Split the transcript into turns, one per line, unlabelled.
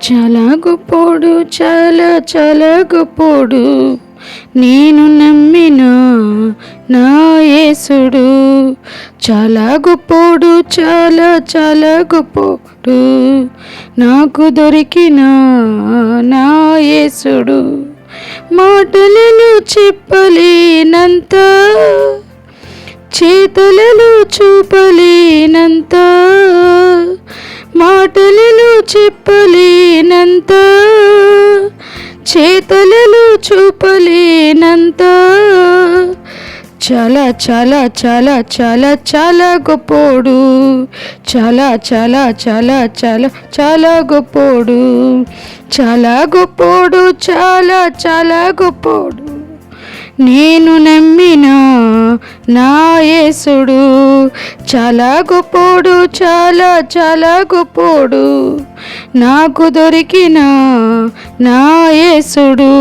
చాలా గొప్పోడు, చాలా చాలా గొప్పోడు, నేను నమ్మిన నా యేసుడు. చాలా గొప్పోడు, చాలా చాలా గొప్పోడు, నాకు దొరికిన నా యేసుడు. మాటలలో చెప్పలేనంత, చేతులలో చూపలేనంత, మాటలలో చెప్పలేనంత, చేతులలో చూపలేనంత, చాలా చాలా చాలా చాలా చాలా గొప్పోడు, చాలా చాలా చాలా చాలా చాలా గొప్పోడు, చాలా గొప్పోడు, చాలా చాలా గొప్పోడు, నేను నమ్మిన నా యేసుడు. చాలా గొప్పోడు, చాలా చాలా గొప్పోడు, నాకు దొరికిన నా యేసుడు.